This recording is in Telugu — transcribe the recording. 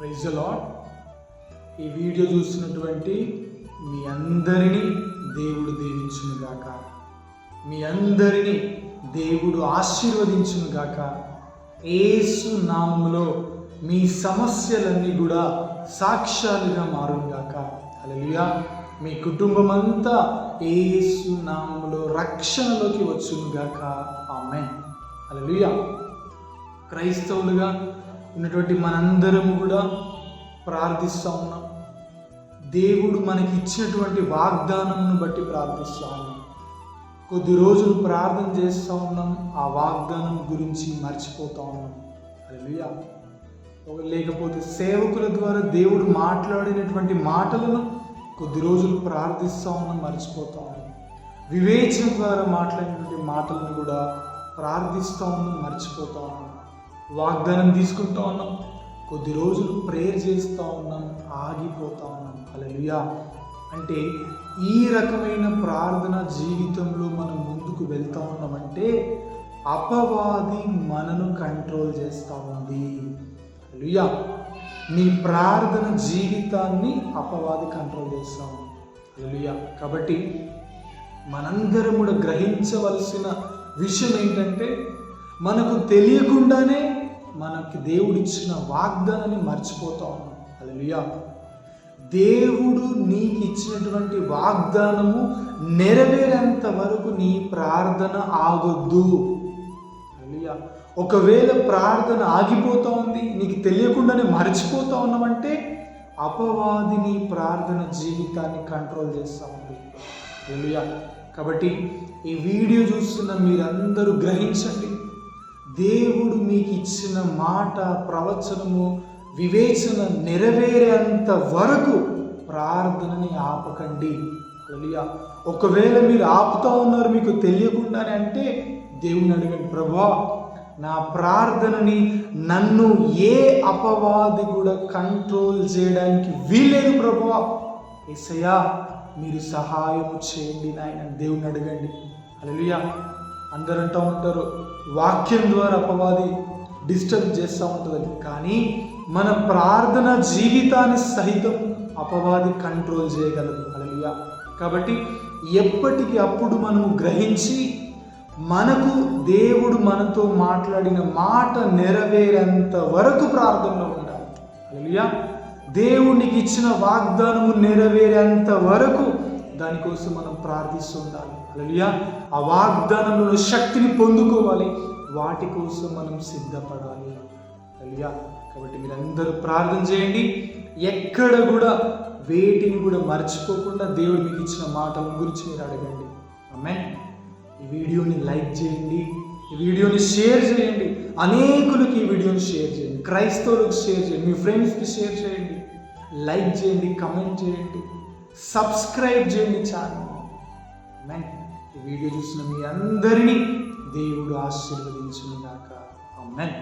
Praise the Lord. ఈ వీడియో చూస్తున్నటువంటి మీ అందరినీ దేవుడు దీవించునుగాక. మీ అందరినీ దేవుడు ఆశీర్వదించునుగాక. యేసు నామములో మీ సమస్యలన్నీ కూడా సాక్ష్యాలుగా మారునుగాక. హల్లెలూయా. మీ కుటుంబం అంతా యేసు నామములో రక్షణలోకి వచ్చునుగాక. ఆమేన్. హల్లెలూయా. క్రైస్తవులుగా ఉన్నటువంటి మనందరం కూడా ప్రార్థిస్తూ ఉన్నాం. దేవుడు మనకి ఇచ్చినటువంటి వాగ్దానంను బట్టి ప్రార్థిస్తూ ఉన్నాం. కొద్ది రోజులు ప్రార్థన చేస్తూ ఉన్నాం, ఆ వాగ్దానం గురించి మర్చిపోతూ ఉన్నాం. హల్లెలూయా. లేకపోతే సేవకుల ద్వారా దేవుడు మాట్లాడినటువంటి మాటలను కొద్ది రోజులు ప్రార్థిస్తూ ఉన్నాం, మర్చిపోతూ ఉన్నాం. వివేచన ద్వారా మాట్లాడినటువంటి మాటలను కూడా ప్రార్థిస్తూ ఉన్నాం, మర్చిపోతూ ఉన్నాం. వాగ్దానం తీసుకుంటూ ఉన్నాం, కొద్ది రోజులు ప్రేయర్ చేస్తూ ఉన్నాం, ఆగిపోతూ ఉన్నాం. హల్లెలూయా. అంటే ఈ రకమైన ప్రార్థన జీవితంలో మనం ముందుకు వెళ్తూ ఉన్నామంటే అపవాది మనను కంట్రోల్ చేస్తూ ఉంది. హల్లెలూయా. నీ ప్రార్థన జీవితాన్ని అపవాది కంట్రోల్ చేస్తూ ఉంది. హల్లెలూయా. కాబట్టి మనందరం కూడా గ్రహించవలసిన విషయం ఏంటంటే, మనకు తెలియకుండానే మనకి దేవుడిచ్చిన వాగ్దానాన్ని మర్చిపోతా ఉన్నాం. హల్లెలూయా. దేవుడు నీకు ఇచ్చినటువంటి వాగ్దానము నెరవేరేంత వరకు నీ ప్రార్థన ఆగొద్దు. హల్లెలూయా. ఒకవేళ ప్రార్థన ఆగిపోతూ ఉంది, నీకు తెలియకుండానే మర్చిపోతూ ఉన్నామంటే అపవాది నీ ప్రార్థన జీవితాన్ని కంట్రోల్ చేస్తూ ఉంది. హల్లెలూయా. కాబట్టి ఈ వీడియో చూస్తున్న మీరందరూ గ్రహించండి, దేవుడు మీకు ఇచ్చిన మాట, ప్రవచనము, వివేచన నెరవేరేంత వరకు ప్రార్థనని ఆపకండి. హల్లెలూయా. ఒకవేళ మీరు ఆపుతూ ఉన్నారు మీకు తెలియకుండానే అంటే దేవుని అడగండి, ప్రభువా నా ప్రార్థనని నన్ను ఏ అపవాది కూడా కంట్రోల్ చేయడానికి వీల్లేదు ప్రభువా. యేసయ్యా మీరు సహాయం చేయండి నాయన, దేవుని అడగండి. హల్లెలూయా. అందరూ అంటూ ఉంటారు వాక్యం ద్వారా అపవాది డిస్టర్బ్ చేస్తూ ఉంటుందని, కానీ మన ప్రార్థన జీవితాన్ని సహితం అపవాది కంట్రోల్ చేయగలదు. హల్లెలూయా. కాబట్టి ఎప్పటికీ అప్పుడు మనము గ్రహించి మనకు దేవుడు మనతో మాట్లాడిన మాట నెరవేరేంత వరకు ప్రార్థనలో ఉండాలి. హల్లెలూయా. దేవునికి ఇచ్చిన వాగ్దానము నెరవేరేంత వరకు దానికోసం మనం ప్రార్థిస్తూ ఉండాలి. హల్లెలూయా. ఆ వాగ్దానంలో శక్తిని పొందుకోవాలి, వాటి కోసం మనం సిద్ధపడాలి. హల్లెలూయా. కాబట్టి మీరందరూ ప్రార్థన చేయండి, ఎక్కడ కూడా వేటిని కూడా మర్చిపోకుండా దేవుడు మీకు ఇచ్చిన మాటల గురించి మీరు అడగండి. ఆమేన్. ఈ వీడియోని లైక్ చేయండి, ఈ వీడియోని షేర్ చేయండి, అనేకులకు ఈ వీడియోని షేర్ చేయండి, క్రైస్తవులకు షేర్ చేయండి, మీ ఫ్రెండ్స్కి షేర్ చేయండి, లైక్ చేయండి, కమెంట్ చేయండి, సబ్స్క్రైబ్ చేయండి ఛానల్. ఆమేన్. ఈ వీడియో చూసిన మీ అందరినీ దేవుడు ఆశీర్వదించుగాక. ఆమేన్.